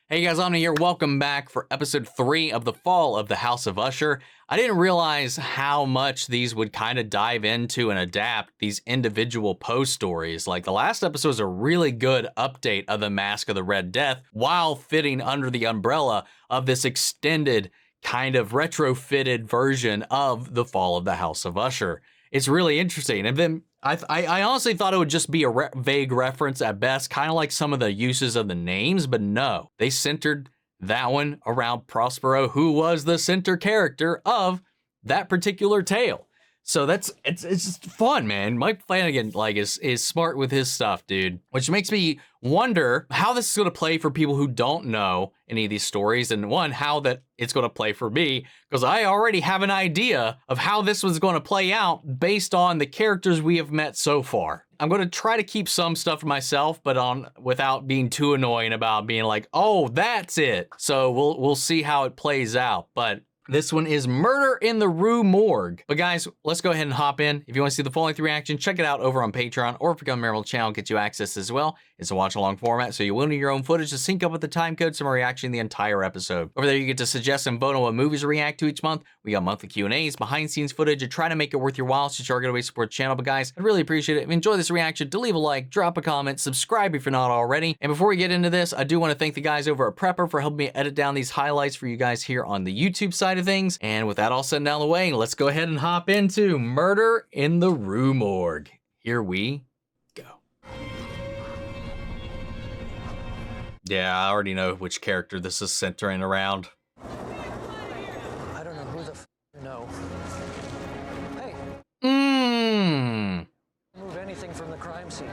Hey guys, Omni here. Welcome back for episode 3 of the Fall of the House of Usher. I didn't realize how much these would kind of dive into and adapt these individual Poe stories. Like the last episode was a really good update of the Masque of the Red Death while fitting under the umbrella of this extended kind of retrofitted version of the Fall of the House of Usher. It's really interesting. And then I honestly thought it would just be a vague reference at best, kind of like some of the uses of the names, but no, they centered that one around Prospero, who was the center character of that particular tale. So it's just fun, man. Mike Flanagan is smart with his stuff, dude. Which makes me wonder how this is gonna play for people who don't know any of these stories, and one, how that it's gonna play for me, because I already have an idea of how this was gonna play out based on the characters we have met so far. I'm gonna try to keep some stuff for myself, but without being too annoying about being like, oh, that's it. So we'll see how it plays out. But this one is Murder in the Rue Morgue. But guys, let's go ahead and hop in. If you want to see the full length reaction, check it out over on Patreon, or if you become a member of the channel, get you access as well. It's a watch along format, so you will need your own footage to sync up with the time code, so we're reacting the entire episode. Over there, you get to suggest and vote on what movies to react to each month. We got monthly Q&As, behind scenes footage, and try to make it worth your while, so you're going to support the channel. But guys, I'd really appreciate it. If you enjoy this reaction, to leave a like, drop a comment, subscribe if you're not already. And before we get into this, I do want to thank the guys over at Prepper for helping me edit down these highlights for you guys here on the YouTube side of things. And with that all said and down the way, let's go ahead and hop into Murder in the Rue Morgue. Here we go. Yeah, I already know which character this is centering around. I don't know who the you know. Hey. Move anything from the crime scene.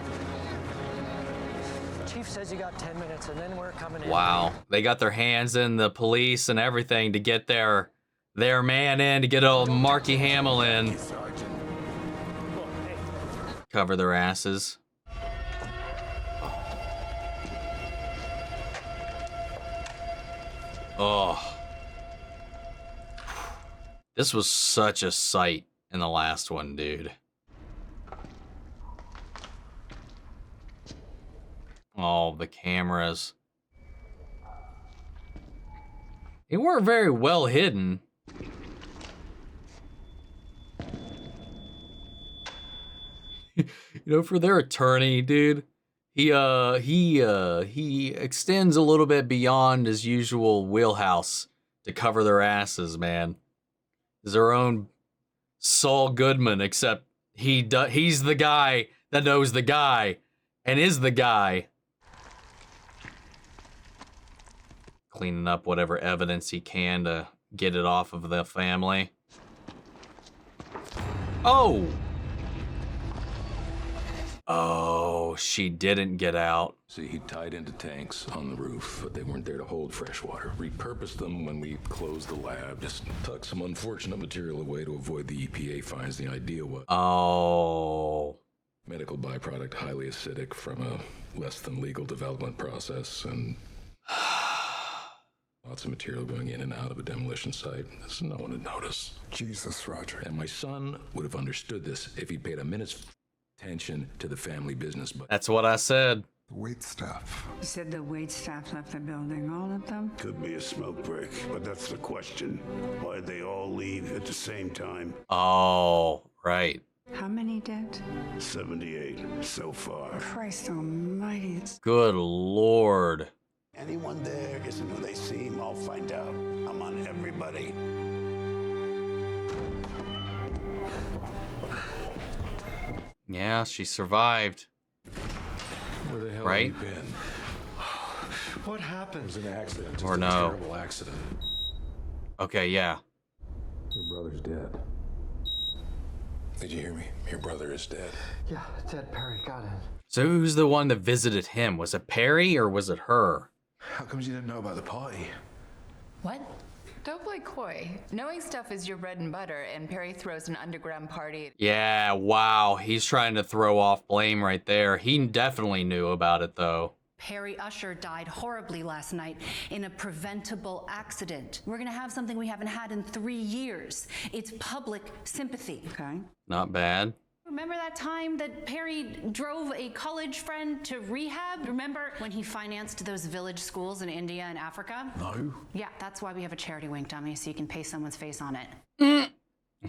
Chief says you got 10 minutes and then we're coming in. Wow, they got their hands in the police and everything to get their man in, to get old Marky Hamill in. Cover their asses. Oh. This was such a sight in the last one, dude. Oh, the cameras. They weren't very well hidden. You know, for their attorney, dude, he extends a little bit beyond his usual wheelhouse to cover their asses, man. He's their own Saul Goodman, except he's the guy that knows the guy and is the guy. Cleaning up whatever evidence he can to get it off of the family. Oh! Oh, she didn't get out. See, he tied into tanks on the roof, but they weren't there to hold fresh water. Repurposed them when we closed the lab. Just tucked some unfortunate material away to avoid the EPA fines. The idea was... Oh. Medical byproduct, highly acidic from a less than legal development process, and... lots of material going in and out of a demolition site. So no one would notice. Jesus, Roger. And my son would have understood this if he paid a minute's attention to the family business. But that's what I said. The wait staff. You said the wait staff left the building, all of them? Could be a smoke break, but that's the question. Why'd they all leave at the same time? Oh, right. How many dead? 78 so far. Christ almighty. Good Lord. Anyone there isn't who they seem, I'll find out. I'm on everybody. Yeah, she survived. where the hell Right? have you been? What happened? It was an accident. Just Or a no. terrible accident. Okay, yeah. Your brother's dead. Did you hear me? Your brother is dead. Yeah, dead Perry got in. So who's the one that visited him? Was it Perry or was it her? How come you didn't know about the party? What? Don't play coy. Knowing stuff is your bread and butter, and Perry throws an underground party. Yeah, wow. He's trying to throw off blame right there. He definitely knew about it, though. Perry Usher died horribly last night in a preventable accident. We're gonna have something we haven't had in 3 years. It's public sympathy. Okay. Not bad. Remember that time that Perry drove a college friend to rehab? Remember when he financed those village schools in India and Africa? No. Yeah, that's why we have a charity wing dummy, so you can paste someone's face on it.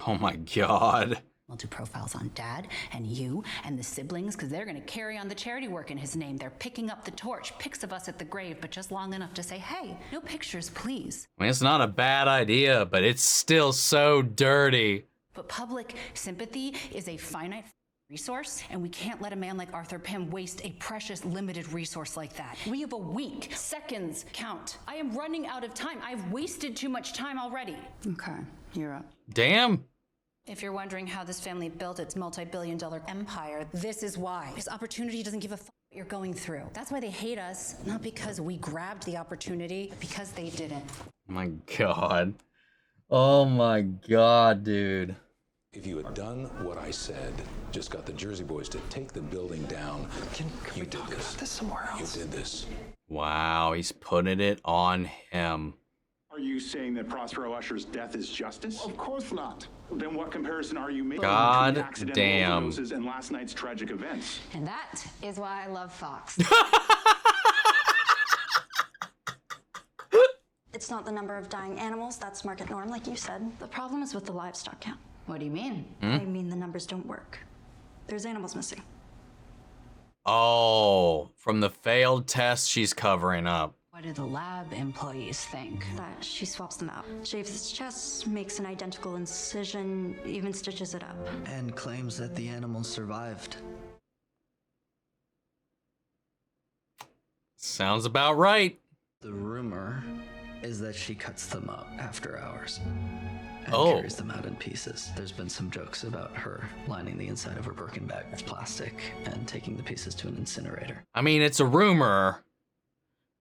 Oh my God. We'll do profiles on Dad and you and the siblings, because they're going to carry on the charity work in his name. They're picking up the torch, pics of us at the grave, but just long enough to say, hey, no pictures, please. I mean, it's not a bad idea, but it's still so dirty. But public sympathy is a finite resource, and we can't let a man like Arthur Pym waste a precious, limited resource like that. We have a week. Seconds count. I am running out of time. I've wasted too much time already. Okay, you're up. Damn. If you're wondering how this family built its multi-billion-dollar empire, this is why. Because opportunity doesn't give a fuck what you're going through. That's why they hate us, not because we grabbed the opportunity, but because they didn't. Oh my God. Oh my God, dude. If you had done what I said, just got the Jersey Boys to take the building down, Can we talk about this somewhere else? You did this. Wow, he's putting it on him. Are you saying that Prospero Usher's death is justice? Of course not. Then what comparison are you making God between accidental damn. overdoses and last night's tragic events? And that is why I love Fox. It's not the number of dying animals, that's market norm, like you said. The problem is with the livestock count. What do you mean? I mean the numbers don't work. There's animals missing. Oh, from the failed test she's covering up. What do the lab employees think? That she swaps them out. Shaves its chest, makes an identical incision, even stitches it up. And claims that the animals survived. Sounds about right. The rumor is that she cuts them up after hours and carries them out in pieces. There's been some jokes about her lining the inside of her Birkin bag with plastic and taking the pieces to an incinerator. I mean, it's a rumor,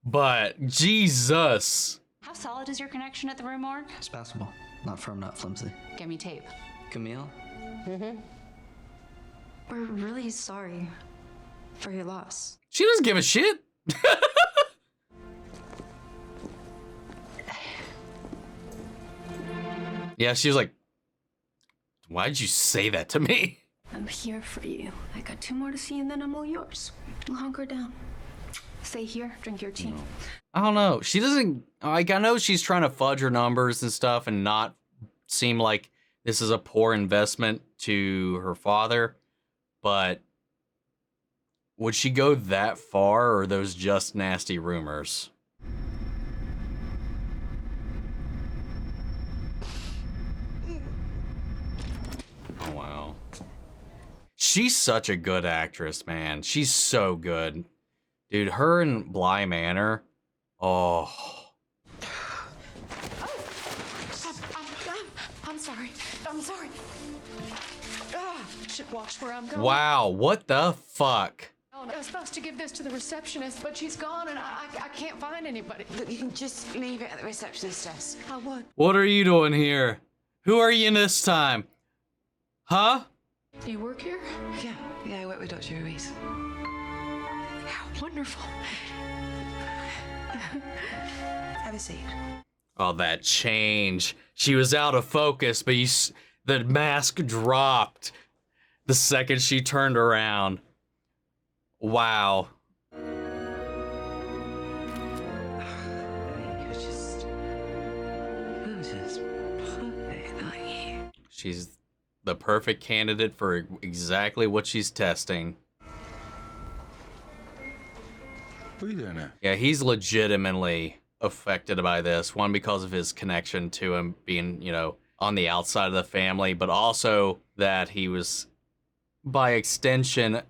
but Jesus. How solid is your connection at the Rue Morgue? It's passable. Not firm, not flimsy. Give me tape. Camille? We're really sorry for your loss. She doesn't give a shit. Yeah, she was like, why'd you say that to me? I'm here for you. I got 2 more to see and then I'm all yours. We'll hunker down. Stay here, drink your tea. I don't know. She doesn't, like, I know she's trying to fudge her numbers and stuff and not seem like this is a poor investment to her father, but would she go that far, or are those just nasty rumors? Oh, wow. She's such a good actress, man. She's so good. Dude, her in Bly Manor. Oh. I'm sorry. I'm sorry. Should watch where I'm going. Wow, what the fuck? I was supposed to give this to the receptionist, but she's gone and I can't find anybody. Look, you can just leave it at the receptionist's desk. I would. What are you doing here? Who are you this time? Huh? Do you work here? Yeah, I work with Dr. Ruiz. How wonderful. Have a seat. Oh, that change. She was out of focus, but the mask dropped the second she turned around. Wow. You're just perfect, aren't you? She's the perfect candidate for exactly what she's testing. What are you doing there? Yeah, he's legitimately affected by this. One, because of his connection to him being, you know, on the outside of the family, but also that he was, by extension,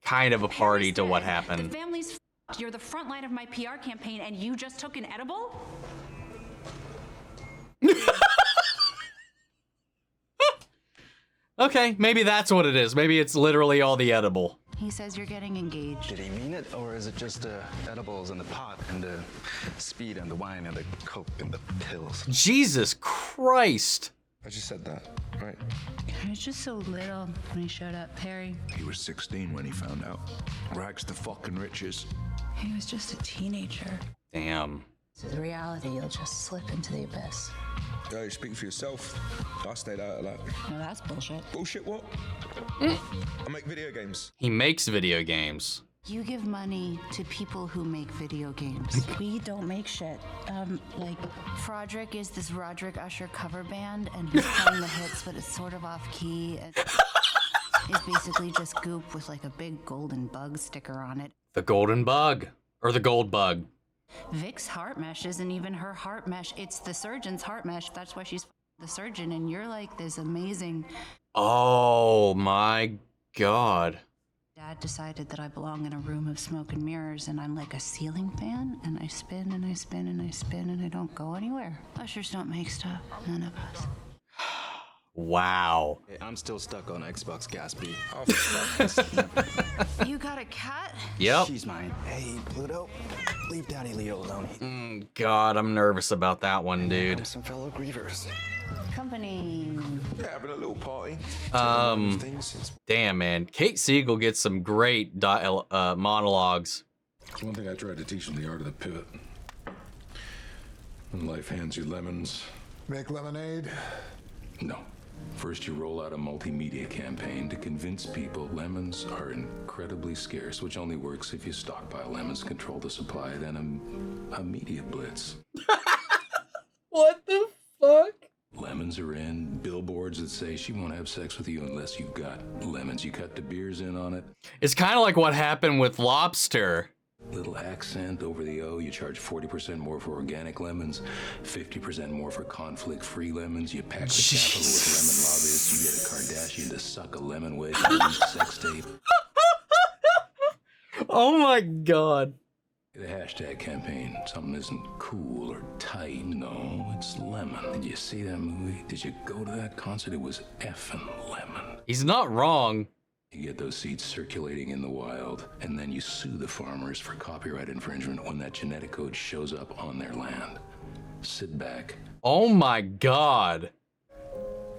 kind of a party to what happened. The family's f***ed. You're the front line of my PR campaign and you just took an edible? Okay, maybe that's what it is. Maybe it's literally all the edible. He says you're getting engaged. Did he mean it, or is it just the edibles and the pot and the speed and the wine and the coke and the pills? Jesus Christ. I just said that, right? He was just so little when he showed up, Perry. He was 16 when he found out. Rags to fucking riches. He was just a teenager. Damn. So the reality, you'll just slip into the abyss. Yo, speak for yourself. I stayed out of that. No, that's bullshit. Bullshit what? I make video games. He makes video games. You give money to people who make video games. We don't make shit. Like, Froderick is this Roderick Usher cover band, and he's playing the hits, but it's sort of off key. And it's basically just goop with like a big golden bug sticker on it. The golden bug. Or the gold bug. Vic's heart mesh isn't even her heart mesh. It's the surgeon's heart mesh. That's why she's the surgeon, and you're like this amazing... Oh my God. Dad decided that I belong in a room of smoke and mirrors, and I'm like a ceiling fan, and I spin and I spin and I spin, and I don't go anywhere. Ushers don't make stuff. None of us. Wow. I'm still stuck on Xbox Gatsby. You got a cat? Yep. She's mine. Hey, Pluto, leave Daddy Leo alone. God, I'm nervous about that one, dude. Some fellow grievers. Company. Having a little party. Damn, man. Kate Siegel gets some great monologues. It's one thing I tried to teach them, the art of the pivot. When life hands you lemons. Make lemonade? No. First, you roll out a multimedia campaign to convince people lemons are incredibly scarce, which only works if you stockpile lemons, control the supply, then a media blitz. What the fuck? Lemons are in, billboards that say she won't have sex with you unless you've got lemons. You cut the beers in on it. It's kind of like what happened with lobster. Little accent over the O. You charge 40% more for organic lemons, 50% more for conflict-free lemons. You pack the capital with lemon lobbyists. You get a Kardashian to suck a lemon wedge and a sex tape. Oh my God. The hashtag campaign. Something isn't cool or tight. No, it's lemon. Did you see that movie? Did you go to that concert? It was effing lemon. He's not wrong. You get those seeds circulating in the wild, and then you sue the farmers for copyright infringement when that genetic code shows up on their land. Sit back. Oh my God.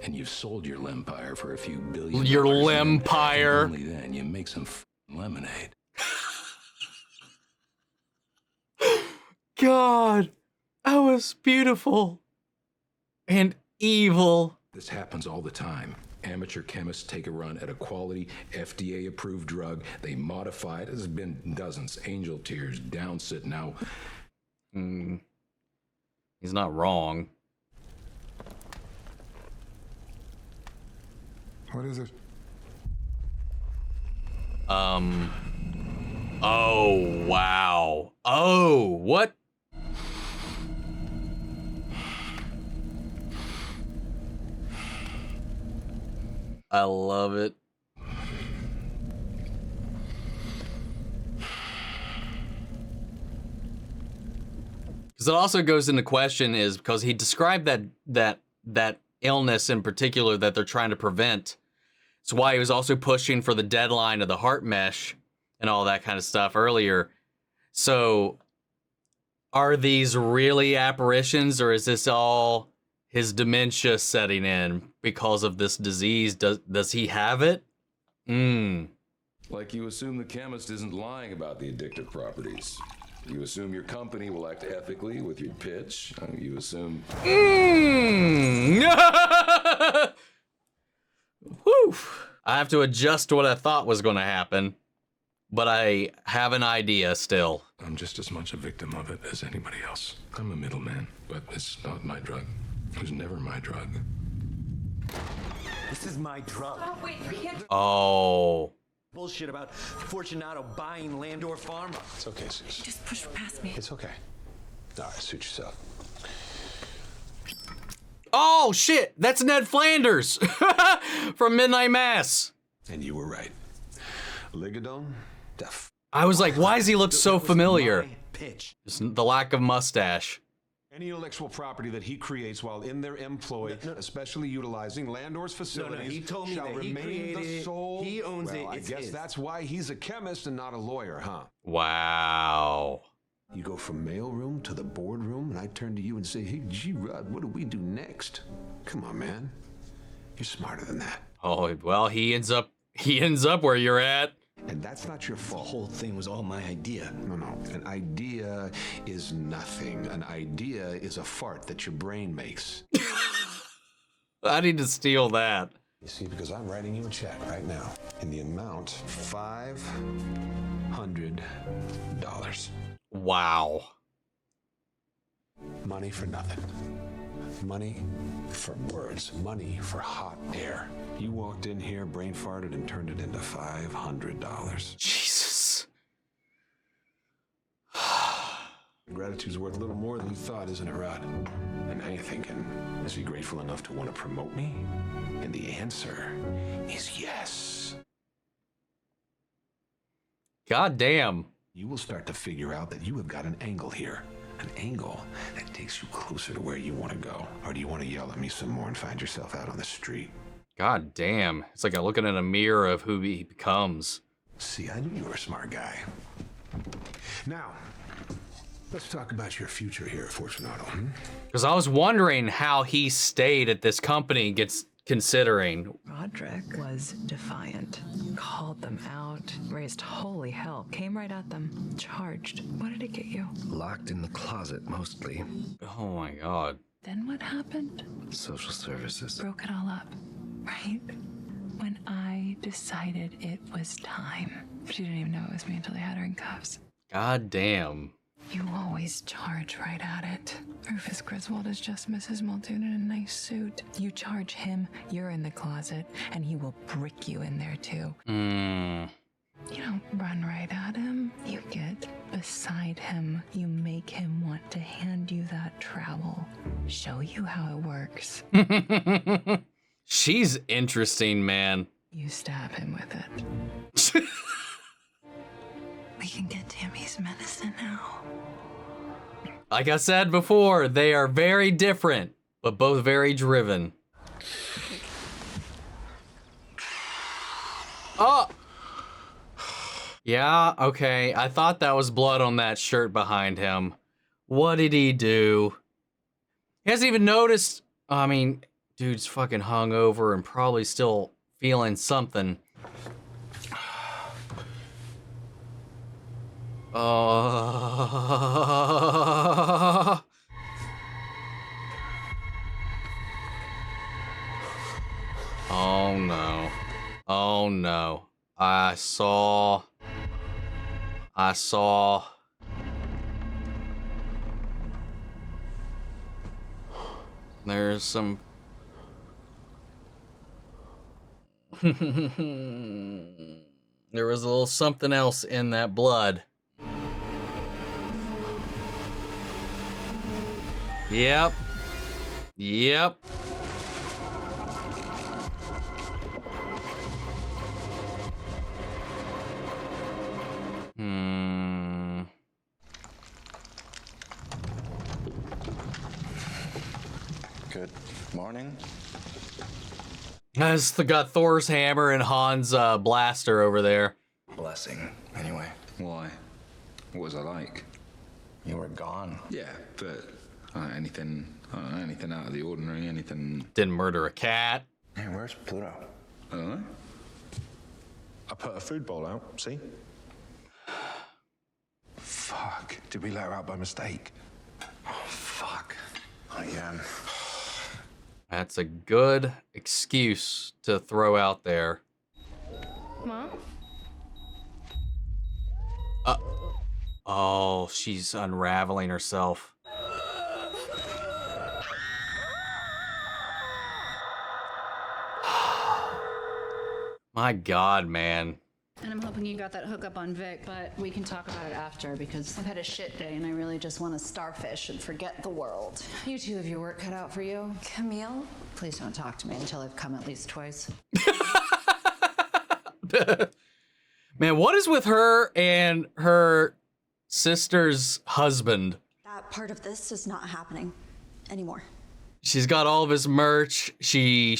And you've sold your lempire for a few billion. Your lempire. Only then you make some lemonade. God, that was beautiful and evil. This happens all the time. Amateur chemists take a run at a quality, FDA-approved drug. They modify it. There's been dozens. Angel tears, downsit now. He's not wrong. What is it? Oh, wow. Oh, what? I love it. Because it also goes into question is because he described that illness in particular that they're trying to prevent. It's why he was also pushing for the deadline of the heart mesh and all that kind of stuff earlier. So are these really apparitions, or is this all his dementia setting in because of this disease? Does he have it? Like you assume the chemist isn't lying about the addictive properties. You assume your company will act ethically with your pitch. You assume... Whew. I have to adjust what I thought was going to happen, but I have an idea still. I'm just as much a victim of it as anybody else. I'm a middleman, but it's not my drug. It was never my drug. This is my drug. Oh, wait, you can't. Oh. Bullshit about Fortunato buying Landor Farm. It's okay, Susan. Just push past me. It's okay. All right, suit yourself. Oh, shit. That's Ned Flanders from Midnight Mass. And you were right. Ligadone? I was like, why does he look so familiar? Pitch. Just the lack of mustache. Any intellectual property that he creates while in their employ, especially utilizing Landor's facilities, he told me shall that he remain created the it, sole. he owns it, I it's guess his. that's why he's a chemist and not a lawyer, huh? Wow. You go from mailroom to the boardroom, and I turn to you and say, "Hey, G-Rod, what do we do next?" Come on, man. You're smarter than that. Oh, well, he ends up where you're at. And that's not your fault. The whole thing was all my idea. No. An idea is nothing. An idea is a fart that your brain makes. I need to steal that. You see, because I'm writing you a check right now in the amount $500. Wow. Money for nothing. Money for words. Money for hot air. You walked in here, brain farted, and turned it into $500. Jesus. Gratitude's worth a little more than you thought, isn't it, Rod? And now you're thinking, is he grateful enough to want to promote me? And the answer is yes. God damn. You will start to figure out that you have got an angle here. An angle that takes you closer to where you want to go. Or do you want to yell at me some more and find yourself out on the street? God damn. It's like I'm looking in a mirror of who he becomes. See, I knew you were a smart guy. Now, let's talk about your future here at Fortunato. Because I was wondering how he stayed at this company, considering. Roderick was defiant, called them out, raised holy hell, came right at them, charged. What did it get you? Locked in the closet, mostly. Oh my God. Then what happened? Social services. Broke it all up, right? When I decided it was time. She didn't even know it was me until they had her in cuffs. God damn. You always charge right at it. Rufus Griswold is just Mrs. Muldoon in a nice suit. You charge him, you're in the closet, and he will brick you in there too. You don't run right at him. You get beside him. You make him want to hand you that trowel. Show you how it works. She's interesting, man. You stab him with it. We can get Tammy's medicine now. Like I said before, they are very different, but both very driven. Oh! Yeah, okay. I thought that was blood on that shirt behind him. What did he do? He hasn't even noticed. I mean, dude's fucking hungover and probably still feeling something. Oh no. Oh no. I saw. There's some. There was a little something else in that blood. Yep. Good morning. Has got Thor's hammer and Han's blaster over there. Blessing, anyway. Why? What was I like? You were gone. Yeah, but anything out of the ordinary, anything... Didn't murder a cat. Hey, where's Pluto? I don't know. I put a food bowl out, see? Fuck, did we let her out by mistake? Oh, fuck. Oh, yeah. That's a good excuse to throw out there. Mom? Oh, she's unraveling herself. My God, man. And I'm hoping you got that hookup on Vic, but we can talk about it after because I've had a shit day and I really just want to starfish and forget the world. You two have your work cut out for you. Camille, please don't talk to me until I've come at least twice. Man, what is with her and her sister's husband? That part of this is not happening anymore. She's got all of his merch. She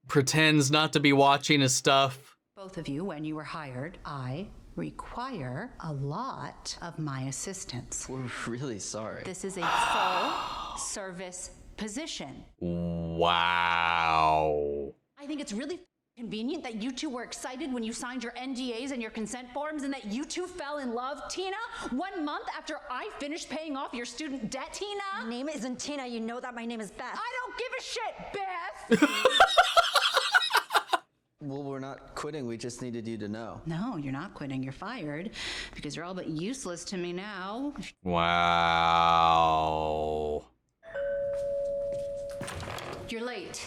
pretends not to be watching his stuff. Both of you, when you were hired, I require a lot of my assistance. We're really sorry. This is a full service position. Wow. I think it's really Convenient that you two were excited when you signed your NDAs and your consent forms and that you two fell in love, Tina? 1 month after I finished paying off your student debt, Tina? My name isn't Tina. You know that my name is Beth. I don't give a shit, Beth! Well, we're not quitting. We just needed you to know. No, you're not quitting. You're fired because you're all but useless to me now. Wow. You're late.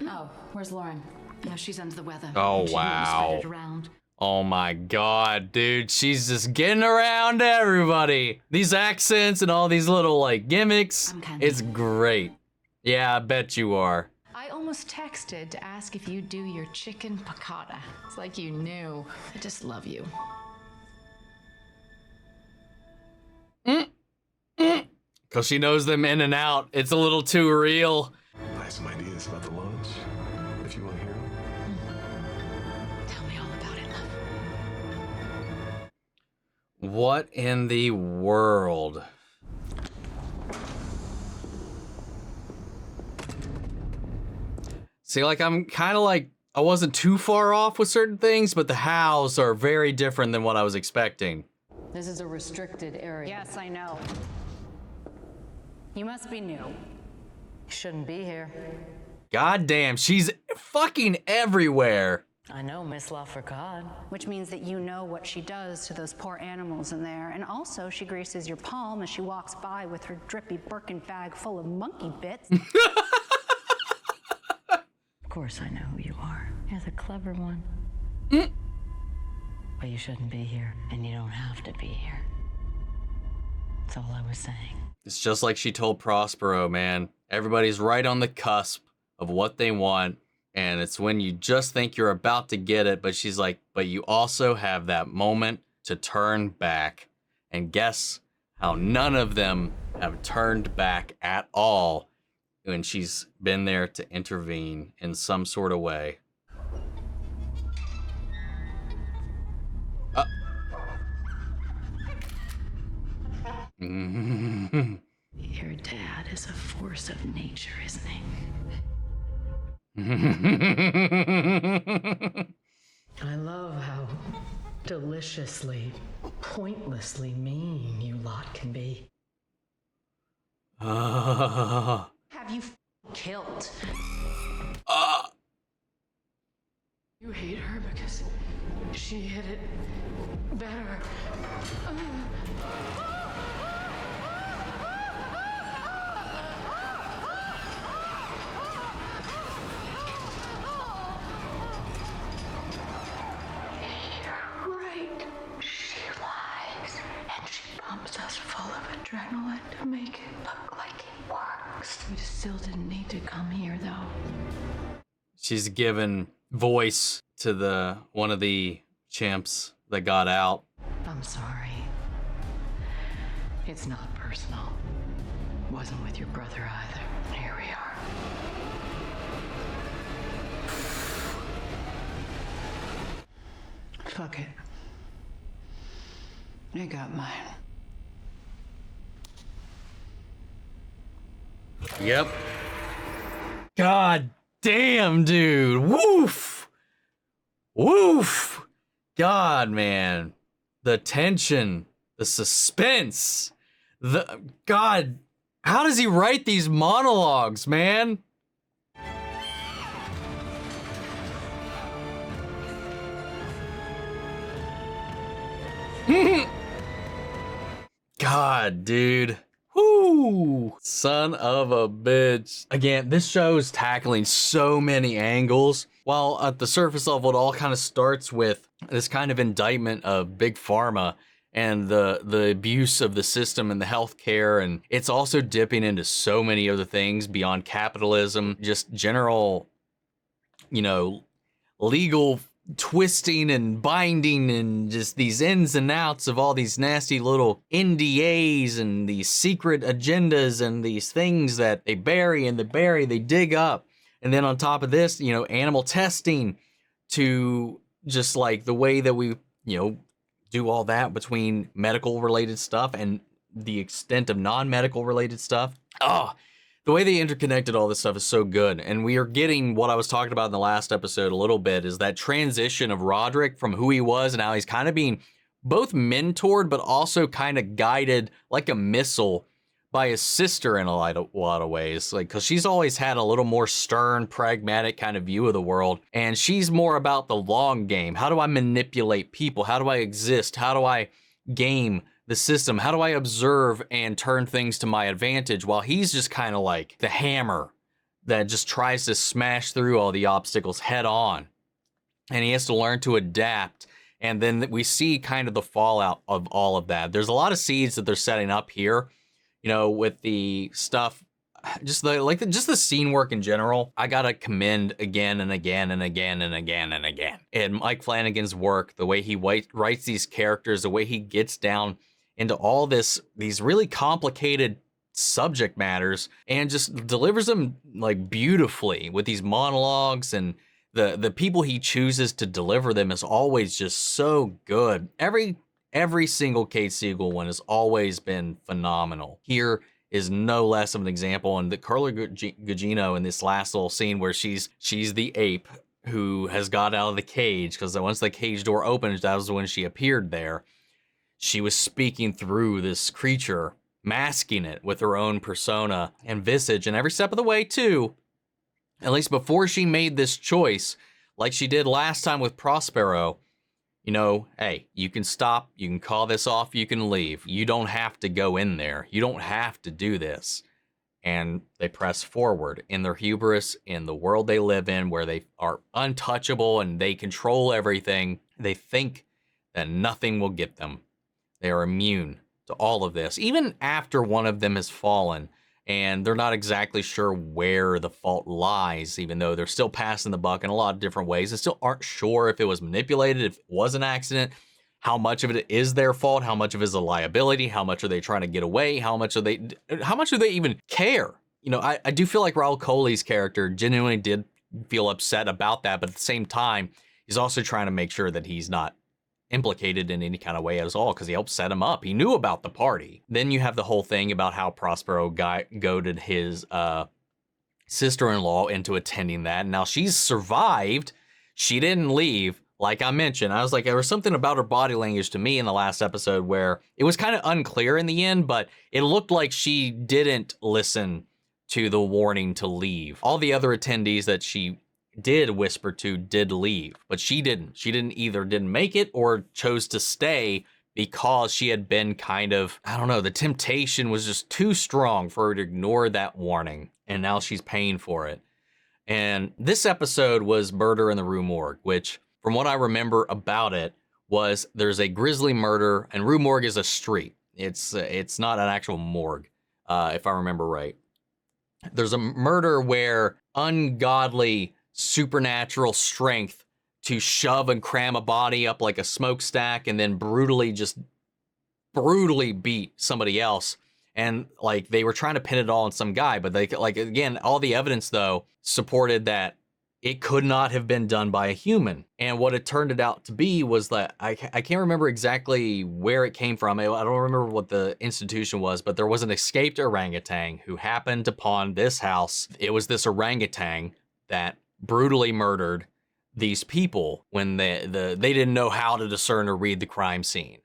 Oh, where's Lauren? Yeah, she's under the weather. Oh, She wow. spread it around. Oh my god, dude. She's just getting around everybody. These accents and all these little, like, gimmicks. It's great. Yeah, I bet you are. I almost texted to ask if you do your chicken piccata. It's like you knew. I just love you. Because she knows them in and out. It's a little too real. I have some ideas about the lunch, if you want to hear them. Tell me all about it, love. What in the world? See, like, I'm kind of like, I wasn't too far off with certain things, but the hows are very different than what I was expecting. This is a restricted area. Yes, I know. You must be new. You shouldn't be here. God damn, she's fucking everywhere. I know, Miss Lafricade. Which means that you know what she does to those poor animals in there. And also, she greases your palm as she walks by with her drippy Birkin bag full of monkey bits. Of course I know who you are. You're the clever one. But you shouldn't be here, and you don't have to be here. That's all I was saying. It's just like she told Prospero, man. Everybody's right on the cusp of what they want, and it's when you just think you're about to get it, but she's like, but you also have that moment to turn back. And guess how none of them have turned back at all when she's been there to intervene in some sort of way. Your dad is a force of nature, isn't he? I love how deliciously, pointlessly mean you lot can be. Have you killed? You hate her because she hit it better. Right. She lies, and she pumps us full of adrenaline to make it look like it works. We still didn't need to come here, though. She's given voice to one of the chimps that got out. I'm sorry. It's not personal. Wasn't with your brother either. Here we are. Fuck it. I got mine. Yep. God damn, dude. Woof. Woof. God, man. The tension, the suspense, God, how does he write these monologues, man? God, dude. Whoo! Son of a bitch. Again, this show's tackling so many angles. While at the surface level, it all kind of starts with this kind of indictment of Big Pharma and the abuse of the system and the healthcare. And it's also dipping into so many other things beyond capitalism, just general, legal twisting and binding and just these ins and outs of all these nasty little NDAs and these secret agendas and these things that they bury, they dig up. And then on top of this, animal testing to just like the way that we, do all that between medical related stuff and the extent of non-medical related stuff. Oh, The way they interconnected all this stuff is so good. And we are getting what I was talking about in the last episode a little bit, is that transition of Roderick from who he was and how he's kind of being both mentored, but also kind of guided like a missile by his sister in a lot of ways. Like, because she's always had a little more stern, pragmatic kind of view of the world. And she's more about the long game. How do I manipulate people? How do I exist? How do I game the system? How do I observe and turn things to my advantage? While he's just kind of like the hammer that just tries to smash through all the obstacles head on. And he has to learn to adapt. And then we see kind of the fallout of all of that. There's a lot of seeds that they're setting up here, you know, with the stuff, just the scene work in general. I gotta commend again and again and again and again and again. And Mike Flanagan's work, the way he writes these characters, the way he gets down into all these really complicated subject matters and just delivers them like beautifully with these monologues, and the people he chooses to deliver them is always just so good. Every single Kate Siegel one has always been phenomenal. Here is no less of an example, and the Carla Gugino in this last little scene where she's the ape who has got out of the cage, because once the cage door opened, that was when she appeared there. She was speaking through this creature, masking it with her own persona and visage, and every step of the way too, at least before she made this choice, like she did last time with Prospero, you know, hey, you can stop, you can call this off, you can leave. You don't have to go in there. You don't have to do this. And they press forward in their hubris, in the world they live in, where they are untouchable and they control everything. They think that nothing will get them. They are immune to all of this, even after one of them has fallen, and they're not exactly sure where the fault lies, even though they're still passing the buck in a lot of different ways. They still aren't sure if it was manipulated, if it was an accident, how much of it is their fault, how much of it is a liability, how much are they trying to get away, how much do they even care? You know, I do feel like Raul Coley's character genuinely did feel upset about that, but at the same time, he's also trying to make sure that he's not implicated in any kind of way at all, because he helped set him up. He knew about the party. Then you have the whole thing about how Prospero goaded his sister-in-law into attending that. Now she's survived. She didn't leave. Like I mentioned, I was like, there was something about her body language to me in the last episode where it was kind of unclear in the end, but it looked like she didn't listen to the warning to leave. All the other attendees that she did whisper to did leave, but she didn't. She didn't make it or chose to stay because she had been kind of, I don't know, the temptation was just too strong for her to ignore that warning, and now she's paying for it. And this episode was Murder in the Rue Morgue, which, from what I remember about it, was there's a grisly murder, and Rue Morgue is a street. It's not an actual morgue, if I remember right. There's a murder where ungodly supernatural strength to shove and cram a body up like a smokestack and then brutally beat somebody else. And like they were trying to pin it all on some guy, but they, like, again, all the evidence though supported that it could not have been done by a human. And what it turned it out to be was that I can't remember exactly where it came from. I don't remember what the institution was, but there was an escaped orangutan who happened upon this house. It was this orangutan that brutally murdered these people when they didn't know how to discern or read the crime scene.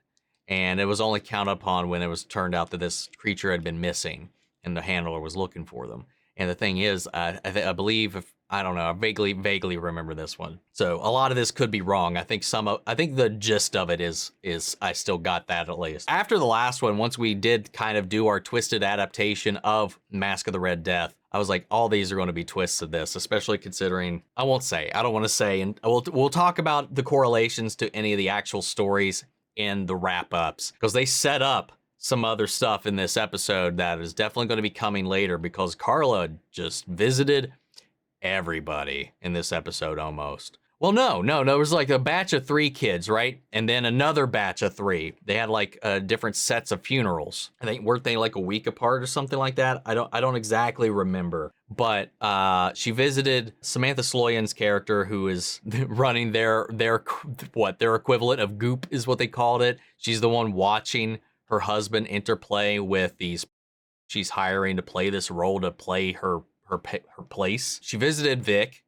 And it was only counted upon when it was turned out that this creature had been missing and the handler was looking for them. And the thing is, I believe, I don't know, I vaguely remember this one. So a lot of this could be wrong. I think the gist of it is I still got that at least. After the last one, once we did kind of do our twisted adaptation of Masque of the Red Death, I was like, all these are going to be twists of this, especially considering, I don't want to say, and we'll talk about the correlations to any of the actual stories in the wrap-ups, because they set up some other stuff in this episode that is definitely going to be coming later, because Carla just visited everybody in this episode almost. Well, no, there was like a batch of 3 kids, right? And then another batch of 3. They had like different sets of funerals. I think, weren't they like a week apart or something like that? I don't exactly remember. But she visited Samantha Sloyan's character, who is running their equivalent of Goop is what they called it. She's the one watching her husband interplay with these she's hiring to play this role to play her place. She visited Vic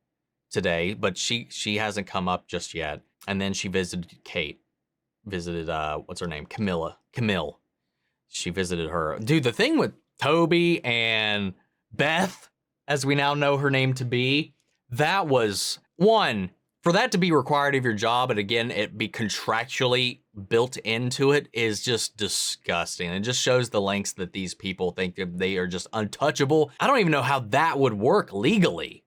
today, but she hasn't come up just yet. And then she visited Kate. Visited what's her name? Camille. She visited her. Dude, the thing with Toby and Beth, as we now know her name to be, that was one, for that to be required of your job, and again, it be contractually built into it, is just disgusting. It just shows the lengths that these people think that they are just untouchable. I don't even know how that would work legally.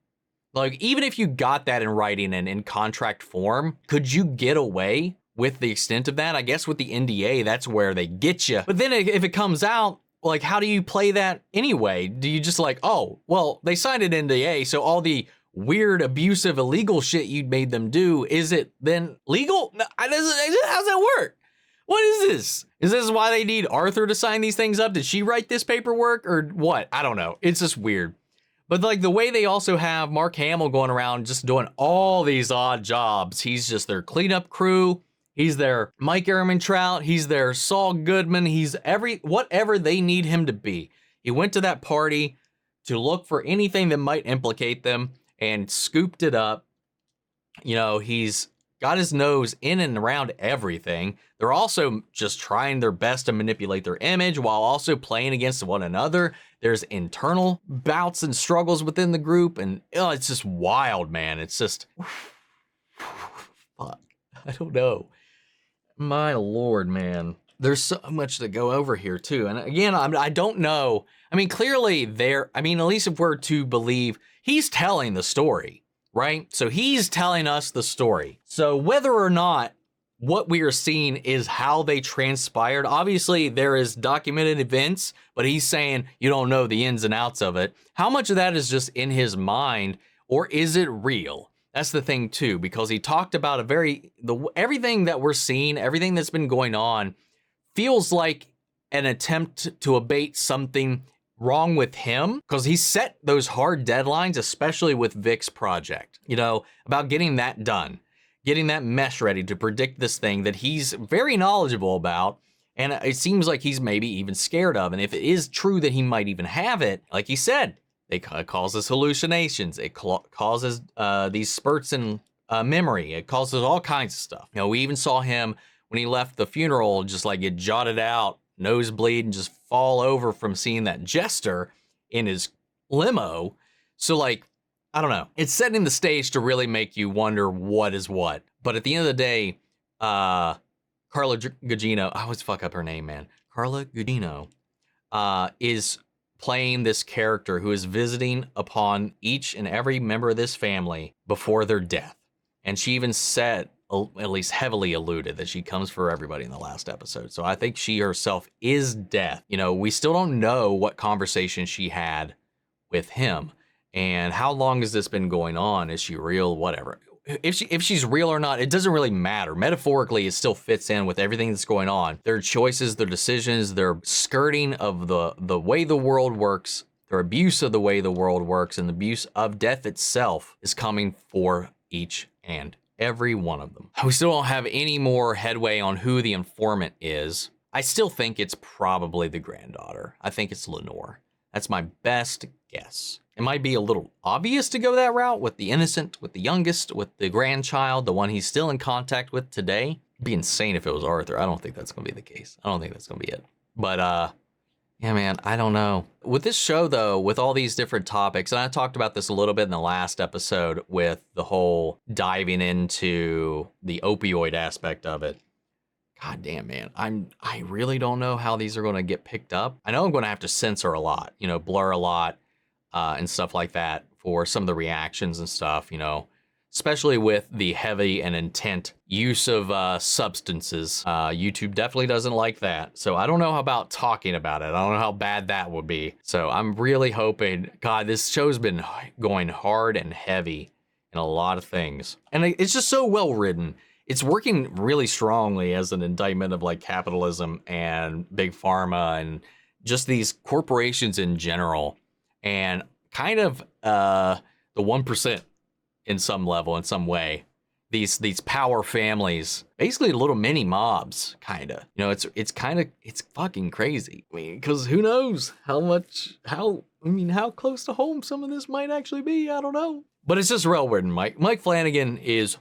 Like, even if you got that in writing and in contract form, could you get away with the extent of that? I guess with the NDA, that's where they get you. But then if it comes out, like, how do you play that anyway? Do you just like, oh, well, they signed an NDA, so all the weird, abusive, illegal shit you made them do, is it then legal? No, how's that work? What is this? Is this why they need Arthur to sign these things up? Did she write this paperwork or what? I don't know. It's just weird. But like the way they also have Mark Hamill going around just doing all these odd jobs. He's just their cleanup crew. He's their Mike Ehrmantraut. He's their Saul Goodman. He's whatever they need him to be. He went to that party to look for anything that might implicate them and scooped it up. You know, he's got his nose in and around everything. They're also just trying their best to manipulate their image while also playing against one another. There's internal bouts and struggles within the group, and it's just wild, man. It's just, fuck, I don't know. My Lord, man. There's so much to go over here, too. And again, I don't know. I mean, clearly at least if we're to believe, he's telling the story, right? So he's telling us the story. So whether or not what we are seeing is how they transpired, obviously there is documented events, but he's saying you don't know the ins and outs of it. How much of that is just in his mind, or is it real? That's the thing too, because he talked about everything that we're seeing, everything that's been going on feels like an attempt to abate something wrong with him, because he set those hard deadlines, especially with Vic's project, about getting that done, getting that mesh ready to predict this thing that he's very knowledgeable about. And it seems like he's maybe even scared of. And if it is true that he might even have it, like he said, it causes hallucinations. It causes these spurts in memory. It causes all kinds of stuff. We even saw him when he left the funeral, just like get jotted out, nosebleed, and just fall over from seeing that jester in his limo. So like, I don't know. It's setting the stage to really make you wonder what is what. But at the end of the day, Carla Gugino, I always fuck up her name, man. Carla Gugino is playing this character who is visiting upon each and every member of this family before their death. And she even said, at least heavily alluded, that she comes for everybody in the last episode. So I think she herself is death. We still don't know what conversation she had with him. And how long has this been going on? Is she real? Whatever. If she's real or not, it doesn't really matter. Metaphorically, it still fits in with everything that's going on. Their choices, their decisions, their skirting of the way the world works, their abuse of the way the world works, and the abuse of death itself is coming for each and every one of them. We still don't have any more headway on who the informant is. I still think it's probably the granddaughter. I think it's Lenore. That's my best guess. It might be a little obvious to go that route with the innocent, with the youngest, with the grandchild, the one he's still in contact with today. It'd be insane if it was Arthur. I don't think that's going to be the case. I don't think that's going to be it. But, yeah, man, I don't know. With this show, though, with all these different topics, and I talked about this a little bit in the last episode with the whole diving into the opioid aspect of it. God damn, man. I really don't know how these are going to get picked up. I know I'm going to have to censor a lot, blur a lot, and stuff like that for some of the reactions and stuff, especially with the heavy and intent use of substances. YouTube definitely doesn't like that. So I don't know about talking about it. I don't know how bad that would be. So I'm really hoping, God, this show's been going hard and heavy in a lot of things. And it's just so well written. It's working really strongly as an indictment of like capitalism and big pharma and just these corporations in general, and kind of the 1% in some level, in some way, these power families, basically little mini mobs, kinda. You know, it's fucking crazy. I mean, because who knows how close to home some of this might actually be. I don't know. But it's just real weird. Mike Flanagan is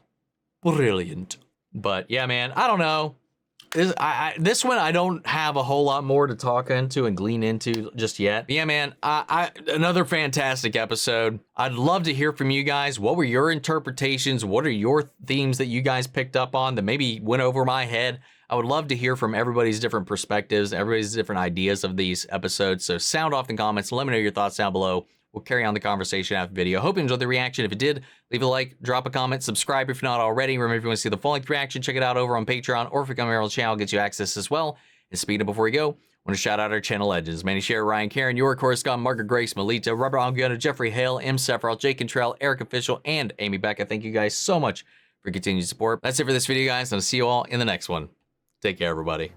brilliant. But yeah, man, I don't know. This one I don't have a whole lot more to talk into and glean into just yet. But yeah, man, another fantastic episode. I'd love to hear from you guys. What were your interpretations? What are your themes that you guys picked up on that maybe went over my head? I would love to hear from everybody's different perspectives, everybody's different ideas of these episodes. So sound off in the comments. Let me know your thoughts down below. We'll carry on the conversation after the video. Hope you enjoyed the reaction. If you did, leave a like, drop a comment, subscribe if you're not already. Remember, if you want to see the full-length reaction, check it out over on Patreon, or if you come here on the channel, it gets you access as well. And speaking of before we go, I want to shout out our channel legends. Manny Share, Ryan Karen, Your Course Scott, Margaret Grace, Melita, Robert Algona, Jeffrey Hale, M. Sephiroth, Jake Cantrell, Eric Official, and Amy Becca. Thank you guys so much for continued support. That's it for this video, guys, and I'll see you all in the next one. Take care, everybody.